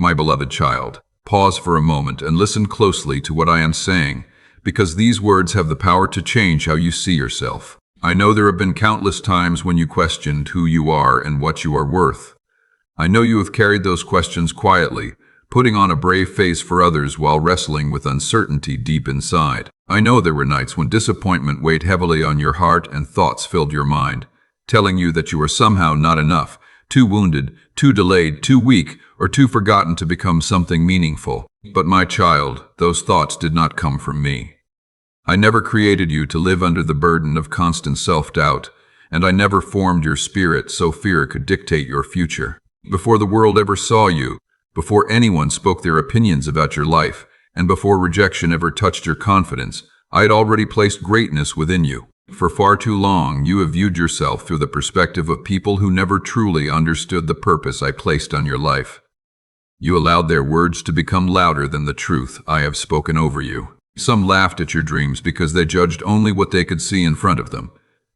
My beloved child, pause for a moment and listen closely to what I am saying, because these words have the power to change how you see yourself. I know there have been countless times when you questioned who you are and what you are worth. I know you have carried those questions quietly, putting on a brave face for others while wrestling with uncertainty deep inside. I know there were nights when disappointment weighed heavily on your heart and thoughts filled your mind, telling you that you were somehow not enough, too wounded, too delayed, too weak, or too forgotten to become something meaningful. But my child, those thoughts did not come from me. I never created you to live under the burden of constant self-doubt, and I never formed your spirit so fear could dictate your future. Before the world ever saw you, before anyone spoke their opinions about your life, and before rejection ever touched your confidence, I had already placed greatness within you. For far too long, you have viewed yourself through the perspective of people who never truly understood the purpose I placed on your life. You allowed their words to become louder than the truth I have spoken over you. Some laughed at your dreams because they judged only what they could see in front of them.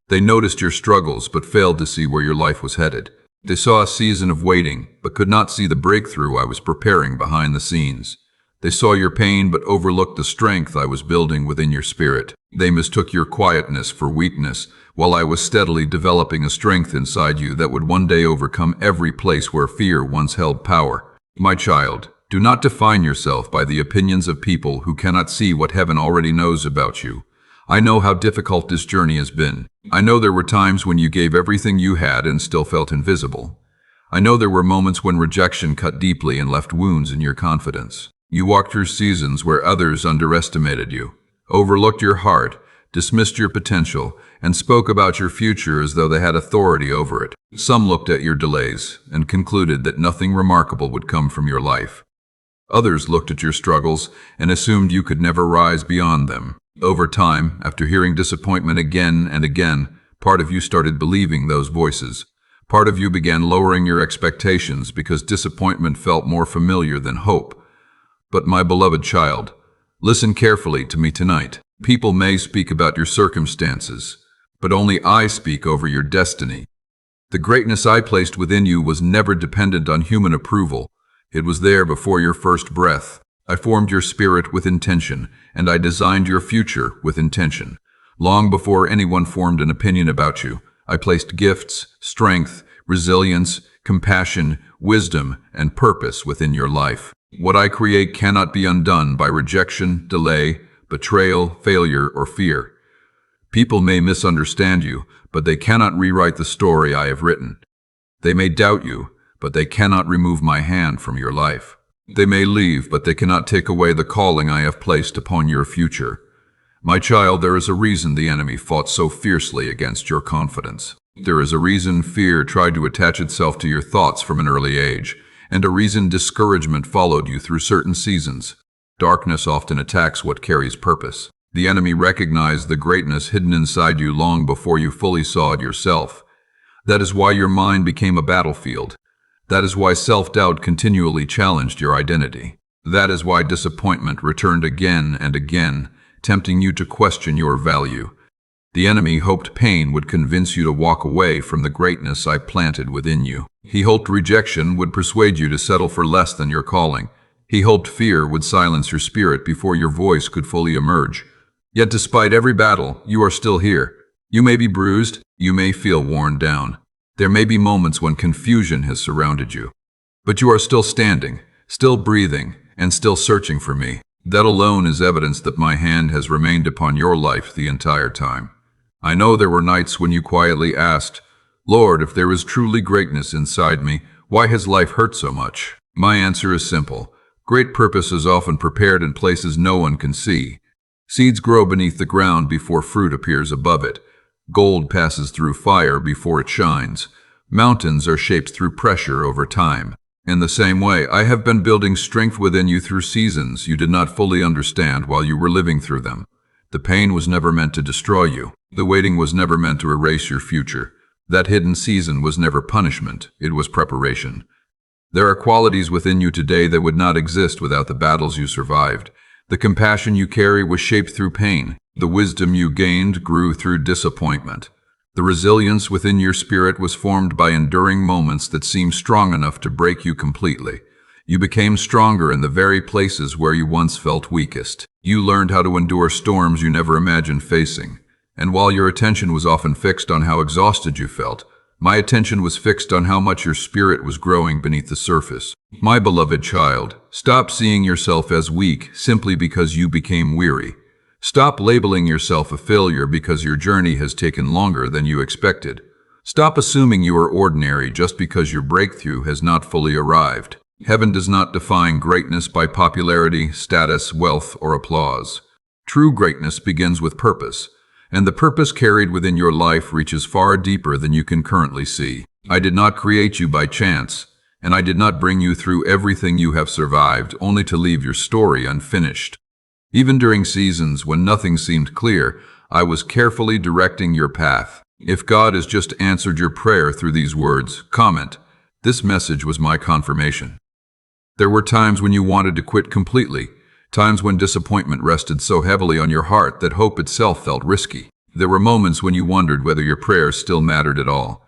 They noticed your struggles but failed to see where your life was headed. They saw a season of waiting but could not see the breakthrough I was preparing behind the scenes. They saw your pain but overlooked the strength I was building within your spirit. They mistook your quietness for weakness, while I was steadily developing a strength inside you that would one day overcome every place where fear once held power. My child, do not define yourself by the opinions of people who cannot see what heaven already knows about you. I know how difficult this journey has been. I know there were times when you gave everything you had and still felt invisible. I know there were moments when rejection cut deeply and left wounds in your confidence. You walked through seasons where others underestimated you, overlooked your heart, dismissed your potential, and spoke about your future as though they had authority over it. Some looked at your delays and concluded that nothing remarkable would come from your life. Others looked at your struggles and assumed you could never rise beyond them. Over time, after hearing disappointment again and again, part of you started believing those voices. Part of you began lowering your expectations because disappointment felt more familiar than hope. But my beloved child, listen carefully to me tonight. People may speak about your circumstances, but only I speak over your destiny. The greatness I placed within you was never dependent on human approval. It was there before your first breath. I formed your spirit with intention, and I designed your future with intention. Long before anyone formed an opinion about you, I placed gifts, strength, resilience, compassion, wisdom, and purpose within your life. What I create cannot be undone by rejection, delay, betrayal, failure, or fear. People may misunderstand you, but they cannot rewrite the story I have written. They may doubt you, but they cannot remove my hand from your life. They may leave, but they cannot take away the calling I have placed upon your future. My child, there is a reason the enemy fought so fiercely against your confidence. There is a reason fear tried to attach itself to your thoughts from an early age, and a reason discouragement followed you through certain seasons. Darkness often attacks what carries purpose. The enemy recognized the greatness hidden inside you long before you fully saw it yourself. That is why your mind became a battlefield. That is why self-doubt continually challenged your identity. That is why disappointment returned again and again, tempting you to question your value. The enemy hoped pain would convince you to walk away from the greatness I planted within you. He hoped rejection would persuade you to settle for less than your calling. He hoped fear would silence your spirit before your voice could fully emerge. Yet despite every battle, you are still here. You may be bruised, you may feel worn down. There may be moments when confusion has surrounded you. But you are still standing, still breathing, and still searching for me. That alone is evidence that my hand has remained upon your life the entire time. I know there were nights when you quietly asked, Lord, if there is truly greatness inside me, why has life hurt so much? My answer is simple. Great purpose is often prepared in places no one can see. Seeds grow beneath the ground before fruit appears above it. Gold passes through fire before it shines. Mountains are shaped through pressure over time. In the same way, I have been building strength within you through seasons you did not fully understand while you were living through them. The pain was never meant to destroy you. The waiting was never meant to erase your future. That hidden season was never punishment, it was preparation. There are qualities within you today that would not exist without the battles you survived. The compassion you carry was shaped through pain. The wisdom you gained grew through disappointment. The resilience within your spirit was formed by enduring moments that seemed strong enough to break you completely. You became stronger in the very places where you once felt weakest. You learned how to endure storms you never imagined facing. And while your attention was often fixed on how exhausted you felt, my attention was fixed on how much your spirit was growing beneath the surface. My beloved child, stop seeing yourself as weak simply because you became weary. Stop labeling yourself a failure because your journey has taken longer than you expected. Stop assuming you are ordinary just because your breakthrough has not fully arrived. Heaven does not define greatness by popularity, status, wealth, or applause. True greatness begins with purpose, and the purpose carried within your life reaches far deeper than you can currently see. I did not create you by chance, and I did not bring you through everything you have survived only to leave your story unfinished. Even during seasons when nothing seemed clear, I was carefully directing your path. If God has just answered your prayer through these words, comment, "This message was my confirmation." There were times when you wanted to quit completely, times when disappointment rested so heavily on your heart that hope itself felt risky. There were moments when you wondered whether your prayers still mattered at all.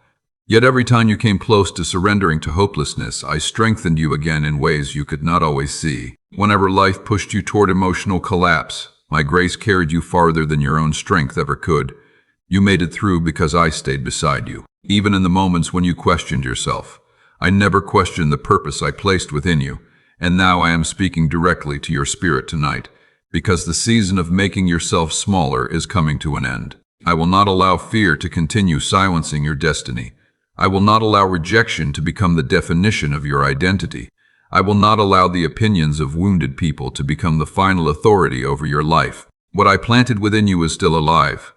Yet every time you came close to surrendering to hopelessness, I strengthened you again in ways you could not always see. Whenever life pushed you toward emotional collapse, my grace carried you farther than your own strength ever could. You made it through because I stayed beside you. Even in the moments when you questioned yourself, I never questioned the purpose I placed within you. And now I am speaking directly to your spirit tonight, because the season of making yourself smaller is coming to an end. I will not allow fear to continue silencing your destiny. I will not allow rejection to become the definition of your identity. I will not allow the opinions of wounded people to become the final authority over your life. What I planted within you is still alive.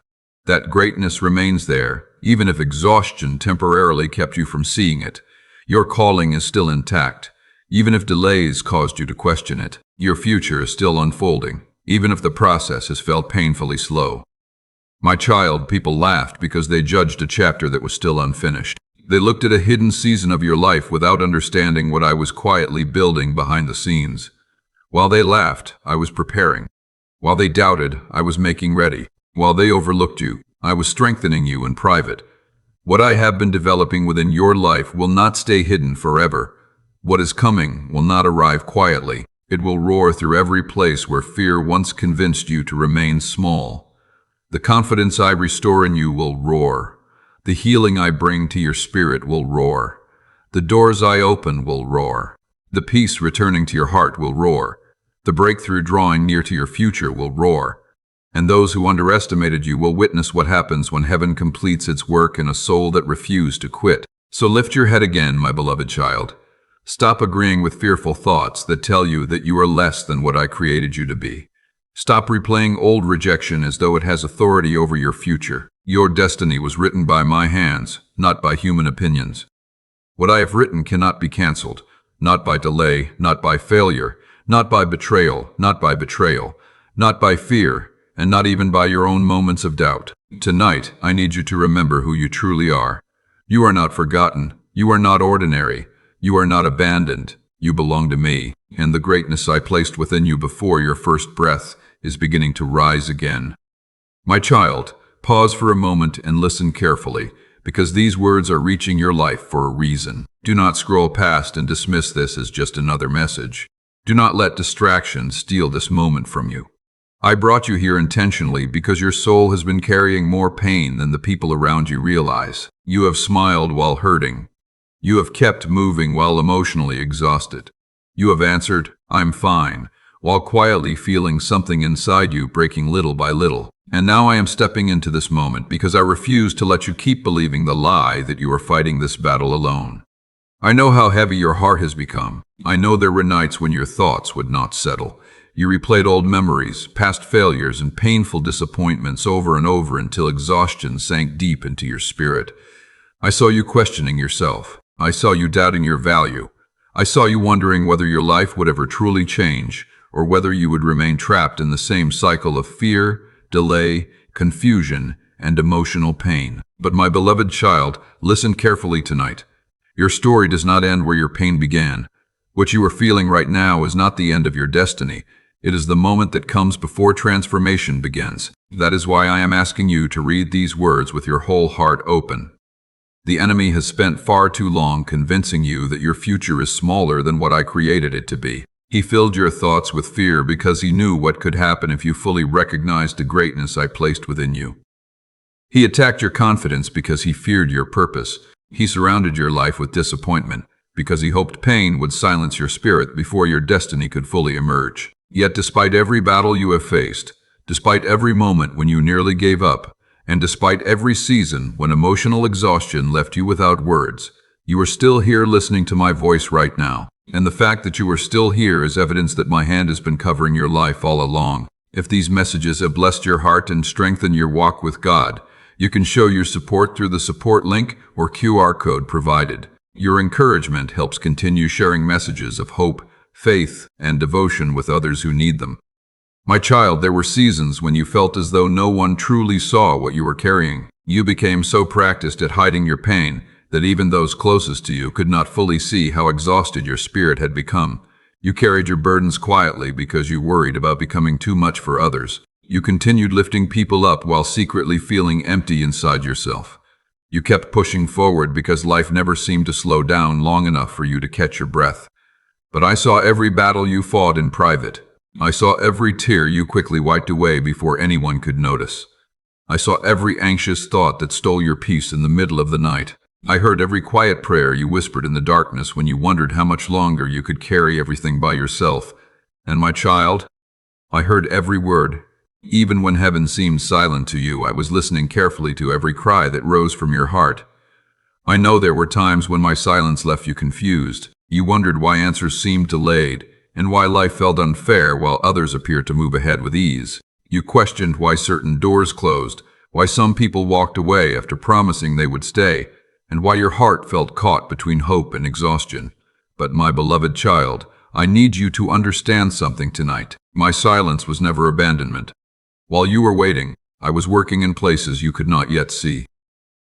That greatness remains there, even if exhaustion temporarily kept you from seeing it. Your calling is still intact, even if delays caused you to question it. Your future is still unfolding, even if the process has felt painfully slow. My child, people laughed because they judged a chapter that was still unfinished. They looked at a hidden season of your life without understanding what I was quietly building behind the scenes. While they laughed, I was preparing. While they doubted, I was making ready. While they overlooked you, I was strengthening you in private. What I have been developing within your life will not stay hidden forever. What is coming will not arrive quietly. It will roar through every place where fear once convinced you to remain small. The confidence I restore in you will roar. The healing I bring to your spirit will roar. The doors I open will roar. The peace returning to your heart will roar. The breakthrough drawing near to your future will roar. And those who underestimated you will witness what happens when heaven completes its work in a soul that refused to quit. So lift your head again, my beloved child. Stop agreeing with fearful thoughts that tell you that you are less than what I created you to be. Stop replaying old rejection as though it has authority over your future. Your destiny was written by my hands, not by human opinions. What I have written cannot be canceled, not by delay, not by failure, not by betrayal, not by fear, and not even by your own moments of doubt. Tonight, I need you to remember who you truly are. You are not forgotten. You are not ordinary. You are not abandoned. You belong to me, and the greatness I placed within you before your first breath is beginning to rise again. My child, pause for a moment and listen carefully, because these words are reaching your life for a reason. Do not scroll past and dismiss this as just another message. Do not let distraction steal this moment from you. I brought you here intentionally because your soul has been carrying more pain than the people around you realize. You have smiled while hurting. You have kept moving while emotionally exhausted. You have answered, "I'm fine," while quietly feeling something inside you breaking little by little. And now I am stepping into this moment because I refuse to let you keep believing the lie that you are fighting this battle alone. I know how heavy your heart has become. I know there were nights when your thoughts would not settle. You replayed old memories, past failures, and painful disappointments over and over until exhaustion sank deep into your spirit. I saw you questioning yourself. I saw you doubting your value. I saw you wondering whether your life would ever truly change, or whether you would remain trapped in the same cycle of fear, delay, confusion, and emotional pain. But my beloved child, listen carefully tonight. Your story does not end where your pain began. What you are feeling right now is not the end of your destiny. It is the moment that comes before transformation begins. That is why I am asking you to read these words with your whole heart open. The enemy has spent far too long convincing you that your future is smaller than what I created it to be. He filled your thoughts with fear because he knew what could happen if you fully recognized the greatness I placed within you. He attacked your confidence because he feared your purpose. He surrounded your life with disappointment because he hoped pain would silence your spirit before your destiny could fully emerge. Yet despite every battle you have faced, despite every moment when you nearly gave up, and despite every season when emotional exhaustion left you without words, you are still here listening to my voice right now. And the fact that you are still here is evidence that my hand has been covering your life all along. If these messages have blessed your heart and strengthened your walk with God, you can show your support through the support link or QR code provided. Your encouragement helps continue sharing messages of hope, faith, and devotion with others who need them. My child, there were seasons when you felt as though no one truly saw what you were carrying. You became so practiced at hiding your pain that even those closest to you could not fully see how exhausted your spirit had become. You carried your burdens quietly because you worried about becoming too much for others. You continued lifting people up while secretly feeling empty inside yourself. You kept pushing forward because life never seemed to slow down long enough for you to catch your breath. But I saw every battle you fought in private. I saw every tear you quickly wiped away before anyone could notice. I saw every anxious thought that stole your peace in the middle of the night. I heard every quiet prayer you whispered in the darkness when you wondered how much longer you could carry everything by yourself. And my child, I heard every word. Even when heaven seemed silent to you, I was listening carefully to every cry that rose from your heart. I know there were times when my silence left you confused. You wondered why answers seemed delayed, and why life felt unfair while others appeared to move ahead with ease. You questioned why certain doors closed, why some people walked away after promising they would stay, and why your heart felt caught between hope and exhaustion. But my beloved child, I need you to understand something tonight. My silence was never abandonment. While you were waiting, I was working in places you could not yet see.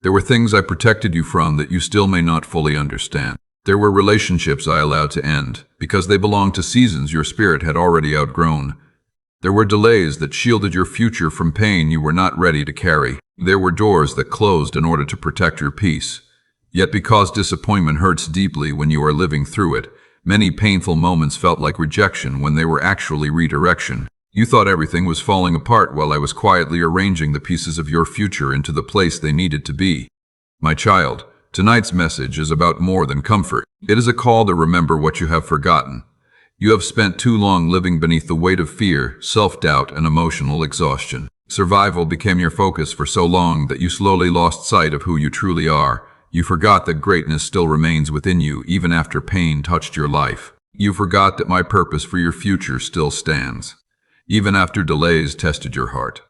There were things I protected you from that you still may not fully understand. There were relationships I allowed to end, because they belonged to seasons your spirit had already outgrown. There were delays that shielded your future from pain you were not ready to carry. There were doors that closed in order to protect your peace. Yet because disappointment hurts deeply when you are living through it, many painful moments felt like rejection when they were actually redirection. You thought everything was falling apart while I was quietly arranging the pieces of your future into the place they needed to be. My child, tonight's message is about more than comfort. It is a call to remember what you have forgotten. You have spent too long living beneath the weight of fear, self-doubt, and emotional exhaustion. Survival became your focus for so long that you slowly lost sight of who you truly are. You forgot that greatness still remains within you even after pain touched your life. You forgot that my purpose for your future still stands, even after delays tested your heart.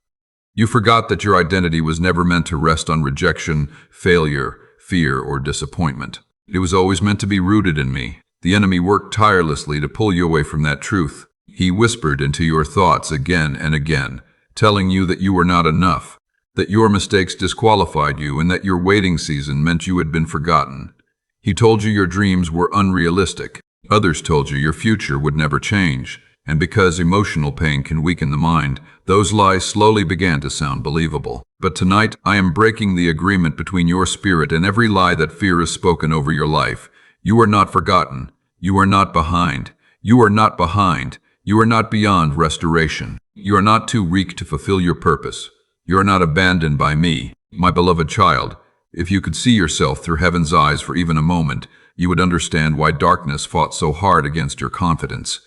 You forgot that your identity was never meant to rest on rejection, failure, fear, or disappointment. It was always meant to be rooted in me. The enemy worked tirelessly to pull you away from that truth. He whispered into your thoughts again and again, telling you that you were not enough, that your mistakes disqualified you, and that your waiting season meant you had been forgotten. He told you your dreams were unrealistic. Others told you your future would never change. And because emotional pain can weaken the mind, those lies slowly began to sound believable. But tonight, I am breaking the agreement between your spirit and every lie that fear has spoken over your life. You are not forgotten. You are not behind. You are not behind. You are not beyond restoration. You are not too weak to fulfill your purpose. You are not abandoned by me. My beloved child, if you could see yourself through heaven's eyes for even a moment, you would understand why darkness fought so hard against your confidence.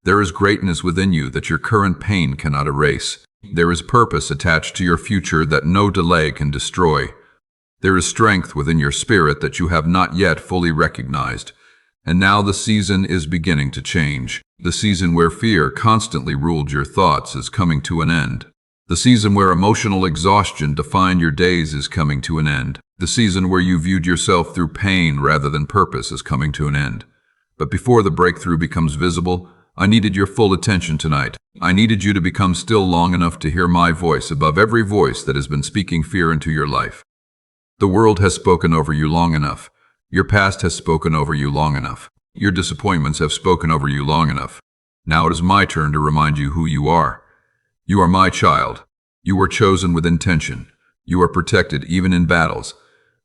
There is greatness within you that your current pain cannot erase. There is purpose attached to your future that no delay can destroy. There is strength within your spirit that you have not yet fully recognized. And now the season is beginning to change. The season where fear constantly ruled your thoughts is coming to an end. The season where emotional exhaustion defined your days is coming to an end. The season where you viewed yourself through pain rather than purpose is coming to an end. But before the breakthrough becomes visible, I needed your full attention tonight. I needed you to become still long enough to hear my voice above every voice that has been speaking fear into your life. The world has spoken over you long enough. Your past has spoken over you long enough. Your disappointments have spoken over you long enough. Now it is my turn to remind you who you are. You are my child. You were chosen with intention. You are protected even in battles.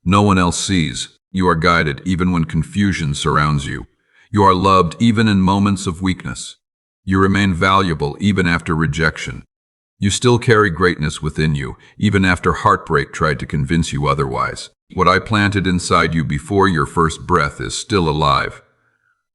No one else sees. You are guided even when confusion surrounds you. You are loved even in moments of weakness. You remain valuable even after rejection. You still carry greatness within you, even after heartbreak tried to convince you otherwise. What I planted inside you before your first breath is still alive.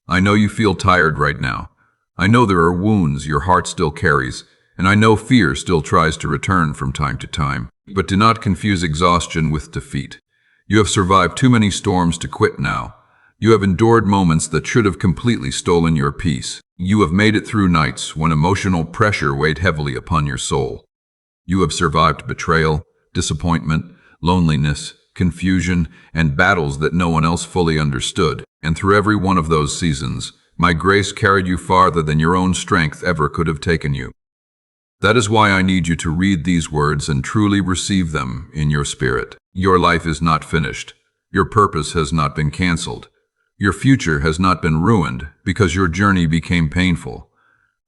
I know you feel tired right now. I know there are wounds your heart still carries, and I know fear still tries to return from time to time. But do not confuse exhaustion with defeat. You have survived too many storms to quit now. You have endured moments that should have completely stolen your peace. You have made it through nights when emotional pressure weighed heavily upon your soul. You have survived betrayal, disappointment, loneliness, confusion, and battles that no one else fully understood. And through every one of those seasons, my grace carried you farther than your own strength ever could have taken you. That is why I need you to read these words and truly receive them in your spirit. Your life is not finished. Your purpose has not been canceled. Your future has not been ruined because your journey became painful.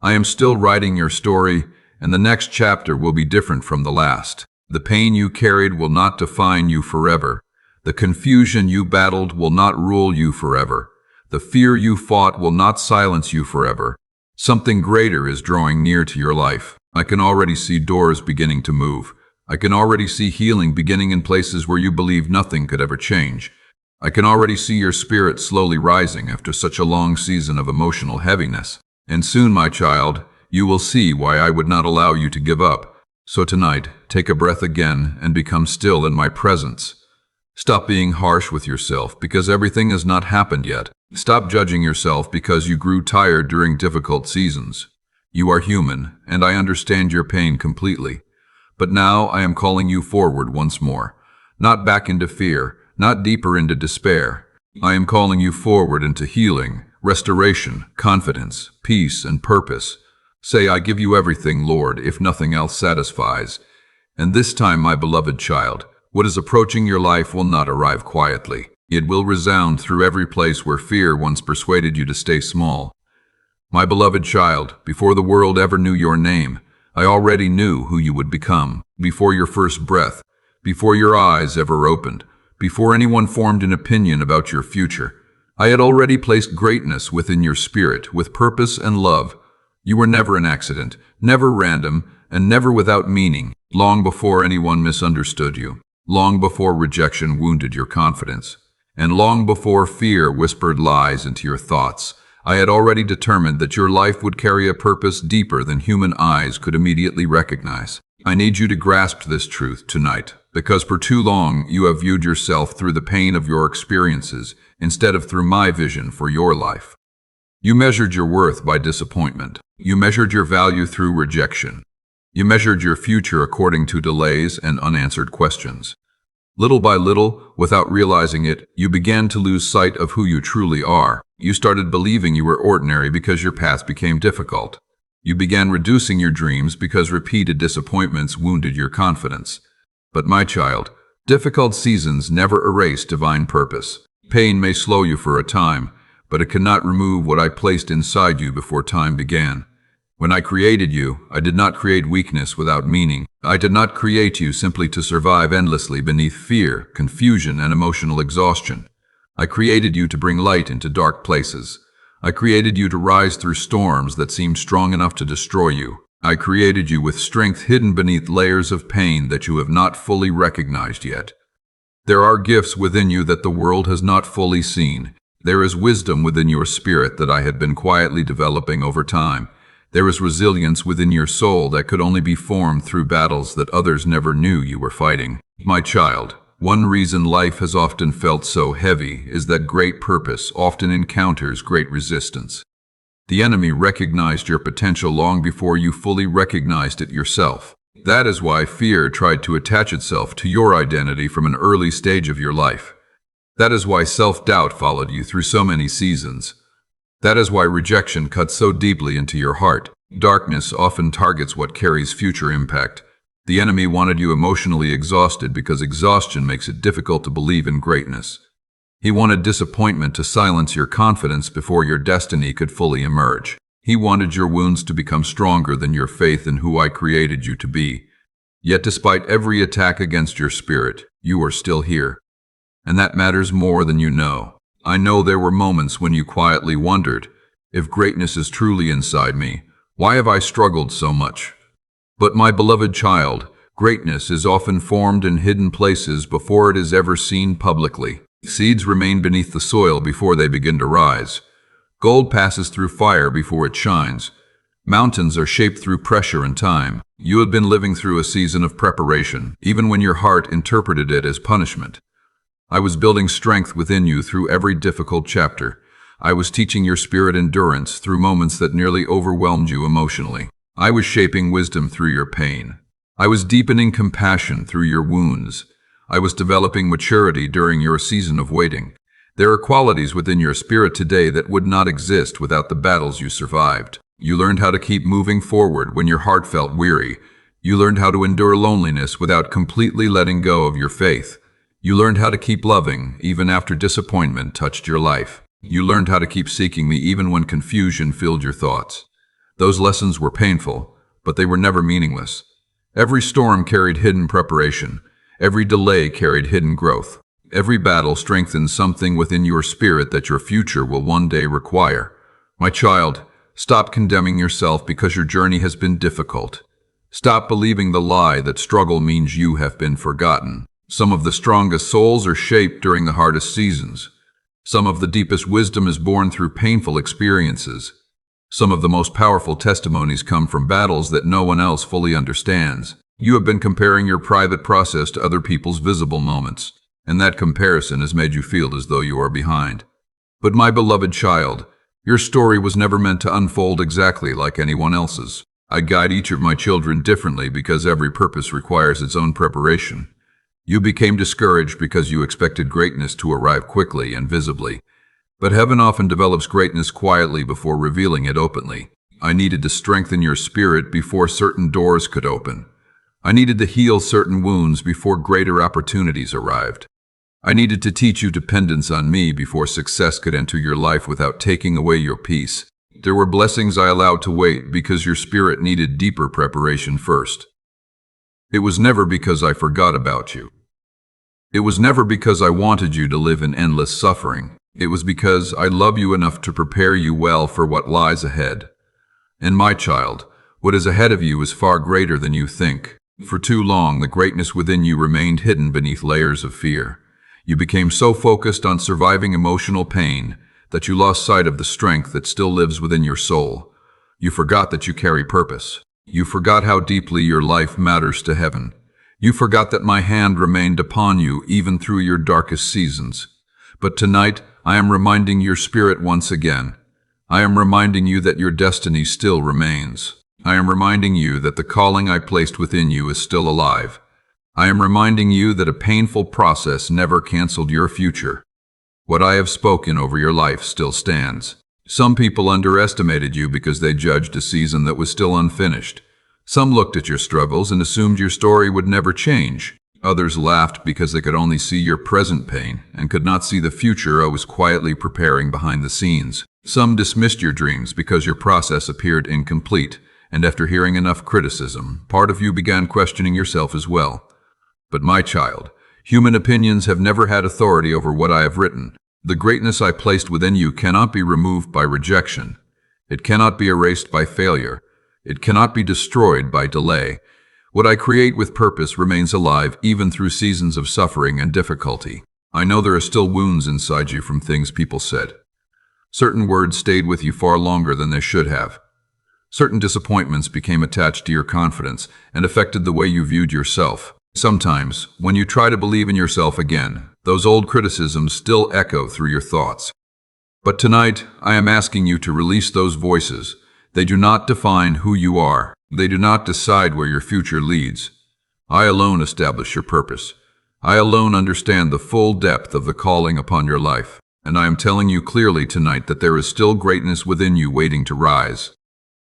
I am still writing your story, and the next chapter will be different from the last. The pain you carried will not define you forever. The confusion you battled will not rule you forever. The fear you fought will not silence you forever. Something greater is drawing near to your life. I can already see doors beginning to move. I can already see healing beginning in places where you believed nothing could ever change. I can already see your spirit slowly rising after such a long season of emotional heaviness. And soon, my child, you will see why I would not allow you to give up. So tonight, take a breath again and become still in my presence. Stop being harsh with yourself because everything has not happened yet. Stop judging yourself because you grew tired during difficult seasons. You are human, and I understand your pain completely. But now I am calling you forward once more, not back into fear, not deeper into despair. I am calling you forward into healing, restoration, confidence, peace, and purpose. Say, I give you everything, Lord, if nothing else satisfies. And this time, my beloved child, what is approaching your life will not arrive quietly. It will resound through every place where fear once persuaded you to stay small. My beloved child, before the world ever knew your name, I already knew who you would become. Before your first breath, before your eyes ever opened, before anyone formed an opinion about your future, I had already placed greatness within your spirit with purpose and love. You were never an accident, never random, and never without meaning, long before anyone misunderstood you, long before rejection wounded your confidence, and long before fear whispered lies into your thoughts. I had already determined that your life would carry a purpose deeper than human eyes could immediately recognize. I need you to grasp this truth tonight, because for too long you have viewed yourself through the pain of your experiences instead of through my vision for your life. You measured your worth by disappointment. You measured your value through rejection. You measured your future according to delays and unanswered questions. Little by little, without realizing it, you began to lose sight of who you truly are. You started believing you were ordinary because your path became difficult. You began reducing your dreams because repeated disappointments wounded your confidence. But my child, difficult seasons never erase divine purpose. Pain may slow you for a time, but it cannot remove what I placed inside you before time began. When I created you, I did not create weakness without meaning. I did not create you simply to survive endlessly beneath fear, confusion, and emotional exhaustion. I created you to bring light into dark places. I created you to rise through storms that seemed strong enough to destroy you. I created you with strength hidden beneath layers of pain that you have not fully recognized yet. There are gifts within you that the world has not fully seen. There is wisdom within your spirit that I had been quietly developing over time. There is resilience within your soul that could only be formed through battles that others never knew you were fighting. My child, one reason life has often felt so heavy is that great purpose often encounters great resistance. The enemy recognized your potential long before you fully recognized it yourself. That is why fear tried to attach itself to your identity from an early stage of your life. That is why self-doubt followed you through so many seasons. That is why rejection cuts so deeply into your heart. Darkness often targets what carries future impact. The enemy wanted you emotionally exhausted because exhaustion makes it difficult to believe in greatness. He wanted disappointment to silence your confidence before your destiny could fully emerge. He wanted your wounds to become stronger than your faith in who I created you to be. Yet despite every attack against your spirit, you are still here. And that matters more than you know. I know there were moments when you quietly wondered, if greatness is truly inside me, why have I struggled so much? But my beloved child, greatness is often formed in hidden places before it is ever seen publicly. Seeds remain beneath the soil before they begin to rise. Gold passes through fire before it shines. Mountains are shaped through pressure and time. You had been living through a season of preparation, even when your heart interpreted it as punishment. I was building strength within you through every difficult chapter. I was teaching your spirit endurance through moments that nearly overwhelmed you emotionally. I was shaping wisdom through your pain. I was deepening compassion through your wounds. I was developing maturity during your season of waiting. There are qualities within your spirit today that would not exist without the battles you survived. You learned how to keep moving forward when your heart felt weary. You learned how to endure loneliness without completely letting go of your faith. You learned how to keep loving even after disappointment touched your life. You learned how to keep seeking me even when confusion filled your thoughts. Those lessons were painful, but they were never meaningless. Every storm carried hidden preparation. Every delay carried hidden growth. Every battle strengthened something within your spirit that your future will one day require. My child, stop condemning yourself because your journey has been difficult. Stop believing the lie that struggle means you have been forgotten. Some of the strongest souls are shaped during the hardest seasons. Some of the deepest wisdom is born through painful experiences. Some of the most powerful testimonies come from battles that no one else fully understands. You have been comparing your private process to other people's visible moments, and that comparison has made you feel as though you are behind. But my beloved child, your story was never meant to unfold exactly like anyone else's. I guide each of my children differently because every purpose requires its own preparation. You became discouraged because you expected greatness to arrive quickly and visibly. But heaven often develops greatness quietly before revealing it openly. I needed to strengthen your spirit before certain doors could open. I needed to heal certain wounds before greater opportunities arrived. I needed to teach you dependence on me before success could enter your life without taking away your peace. There were blessings I allowed to wait because your spirit needed deeper preparation first. It was never because I forgot about you. It was never because I wanted you to live in endless suffering. It was because I love you enough to prepare you well for what lies ahead. And my child, what is ahead of you is far greater than you think. For too long, the greatness within you remained hidden beneath layers of fear. You became so focused on surviving emotional pain that you lost sight of the strength that still lives within your soul. You forgot that you carry purpose. You forgot how deeply your life matters to heaven. You forgot that my hand remained upon you even through your darkest seasons. But tonight, I am reminding your spirit once again. I am reminding you that your destiny still remains. I am reminding you that the calling I placed within you is still alive. I am reminding you that a painful process never canceled your future. What I have spoken over your life still stands. Some people underestimated you because they judged a season that was still unfinished. Some looked at your struggles and assumed your story would never change. Others laughed because they could only see your present pain and could not see the future I was quietly preparing behind the scenes. Some dismissed your dreams because your process appeared incomplete, and after hearing enough criticism, part of you began questioning yourself as well. But my child, human opinions have never had authority over what I have written. The greatness I placed within you cannot be removed by rejection. It cannot be erased by failure. It cannot be destroyed by delay. What I create with purpose remains alive even through seasons of suffering and difficulty. I know there are still wounds inside you from things people said. Certain words stayed with you far longer than they should have. Certain disappointments became attached to your confidence and affected the way you viewed yourself. Sometimes, when you try to believe in yourself again, those old criticisms still echo through your thoughts. But tonight, I am asking you to release those voices. They do not define who you are. They do not decide where your future leads. I alone establish your purpose. I alone understand the full depth of the calling upon your life. And I am telling you clearly tonight that there is still greatness within you waiting to rise.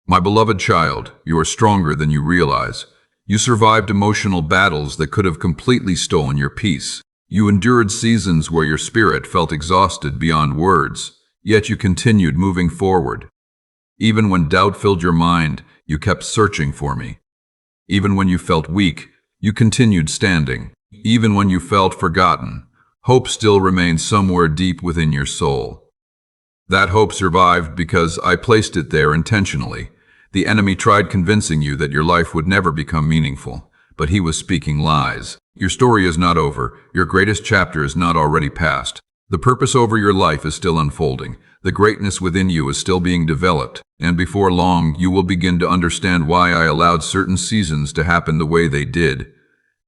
My beloved child, you are stronger than you realize. You survived emotional battles that could have completely stolen your peace. You endured seasons where your spirit felt exhausted beyond words, yet you continued moving forward. Even when doubt filled your mind, you kept searching for me. Even when you felt weak, you continued standing. Even when you felt forgotten, Hope still remains somewhere deep within your soul. That hope survived because I placed it there intentionally. The enemy tried convincing you that your life would never become meaningful, but he was speaking lies. Your story is not over. Your greatest chapter is not already past. The purpose over your life is still unfolding. The greatness within you is still being developed, and before long, you will begin to understand why I allowed certain seasons to happen the way they did.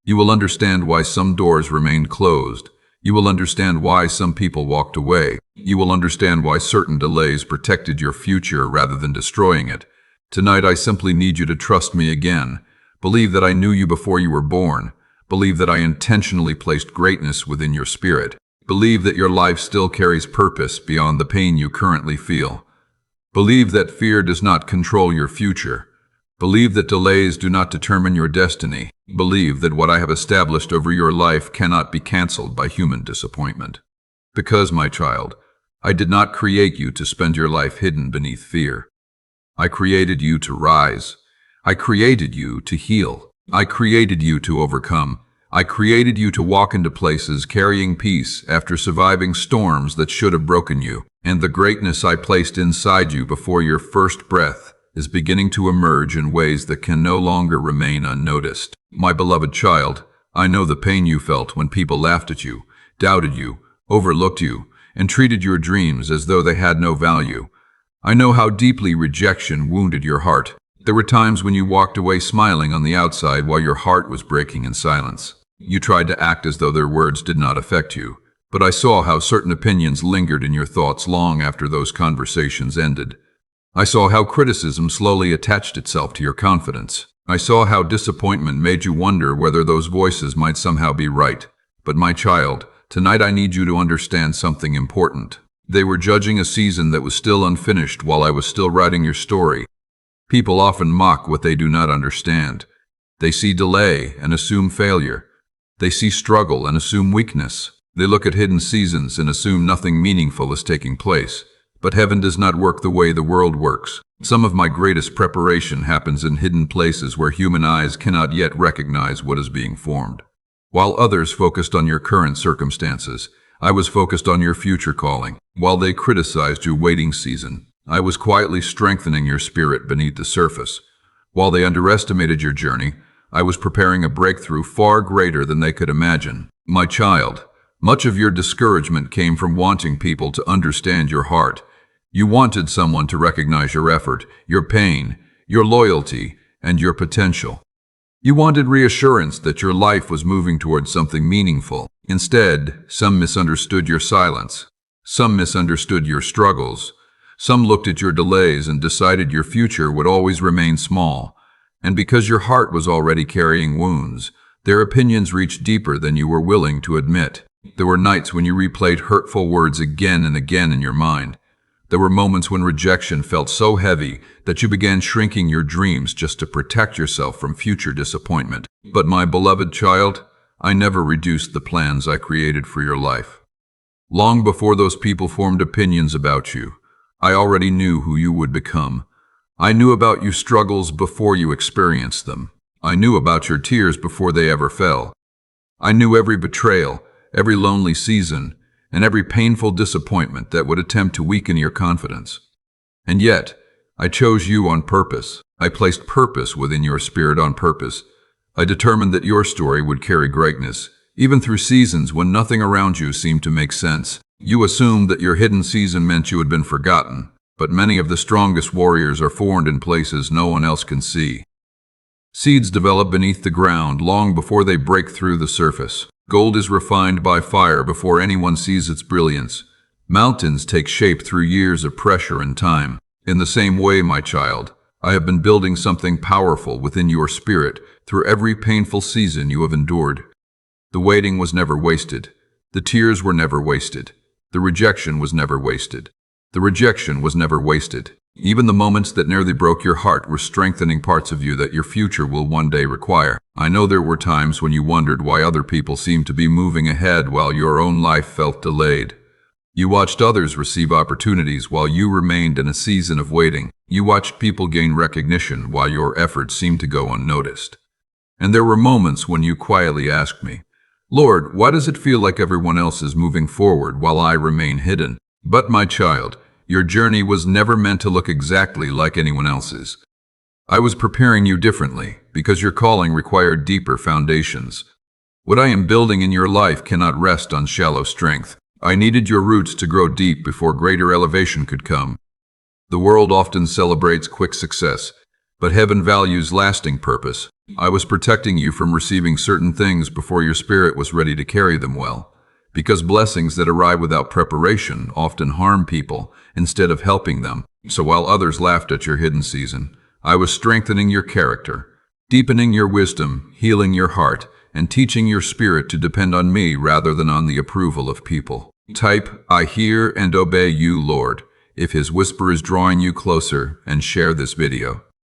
You will understand why some doors remained closed. You will understand why some people walked away. You will understand why certain delays protected your future rather than destroying it. Tonight, I simply need you to trust me again. Believe that I knew you before you were born. Believe that I intentionally placed greatness within your spirit. Believe that your life still carries purpose beyond the pain you currently feel. Believe that fear does not control your future. Believe that delays do not determine your destiny. Believe that what I have established over your life cannot be canceled by human disappointment. Because, my child, I did not create you to spend your life hidden beneath fear. I created you to rise. I created you to heal. I created you to overcome. I created you to walk into places carrying peace after surviving storms that should have broken you. And the greatness I placed inside you before your first breath is beginning to emerge in ways that can no longer remain unnoticed. My beloved child, I know the pain you felt when people laughed at you, doubted you, overlooked you, and treated your dreams as though they had no value. I know how deeply rejection wounded your heart. There were times when you walked away smiling on the outside while your heart was breaking in silence. You tried to act as though their words did not affect you, but I saw how certain opinions lingered in your thoughts long after those conversations ended. I saw how criticism slowly attached itself to your confidence. I saw how disappointment made you wonder whether those voices might somehow be right. But my child, tonight I need you to understand something important. They were judging a season that was still unfinished while I was still writing your story. People often mock what they do not understand. They see delay and assume failure. They see struggle and assume weakness. They look at hidden seasons and assume nothing meaningful is taking place. But heaven does not work the way the world works. Some of my greatest preparation happens in hidden places where human eyes cannot yet recognize what is being formed. While others focused on your current circumstances, I was focused on your future calling. While they criticized your waiting season, I was quietly strengthening your spirit beneath the surface. While they underestimated your journey, I was preparing a breakthrough far greater than they could imagine. My child, much of your discouragement came from wanting people to understand your heart. You wanted someone to recognize your effort, your pain, your loyalty, and your potential. You wanted reassurance that your life was moving towards something meaningful. Instead, some misunderstood your silence. Some misunderstood your struggles. Some looked at your delays and decided your future would always remain small. And because your heart was already carrying wounds, their opinions reached deeper than you were willing to admit. There were nights when you replayed hurtful words again and again in your mind. There were moments when rejection felt so heavy that you began shrinking your dreams just to protect yourself from future disappointment. But my beloved child, I never reduced the plans I created for your life. Long before those people formed opinions about you, I already knew who you would become. I knew about your struggles before you experienced them. I knew about your tears before they ever fell. I knew every betrayal, every lonely season, and every painful disappointment that would attempt to weaken your confidence. And yet, I chose you on purpose. I placed purpose within your spirit on purpose. I determined that your story would carry greatness, even through seasons when nothing around you seemed to make sense. You assumed that your hidden season meant you had been forgotten, but many of the strongest warriors are formed in places no one else can see. Seeds develop beneath the ground long before they break through the surface. Gold is refined by fire before anyone sees its brilliance. Mountains take shape through years of pressure and time. In the same way, my child, I have been building something powerful within your spirit through every painful season you have endured. The waiting was never wasted. The tears were never wasted. The rejection was never wasted. The rejection was never wasted. Even the moments that nearly broke your heart were strengthening parts of you that your future will one day require. I know there were times when you wondered why other people seemed to be moving ahead while your own life felt delayed. You watched others receive opportunities while you remained in a season of waiting. You watched people gain recognition while your efforts seemed to go unnoticed. And there were moments when you quietly asked me, Lord, why does it feel like everyone else is moving forward while I remain hidden? But my child, your journey was never meant to look exactly like anyone else's. I was preparing you differently because your calling required deeper foundations. What I am building in your life cannot rest on shallow strength. I needed your roots to grow deep before greater elevation could come. The world often celebrates quick success, but heaven values lasting purpose. I was protecting you from receiving certain things before your spirit was ready to carry them well, because blessings that arrive without preparation often harm people instead of helping them. So while others laughed at your hidden season, I was strengthening your character, deepening your wisdom, healing your heart, and teaching your spirit to depend on me rather than on the approval of people. Type, I hear and obey you, Lord, if his whisper is drawing you closer, and share this video.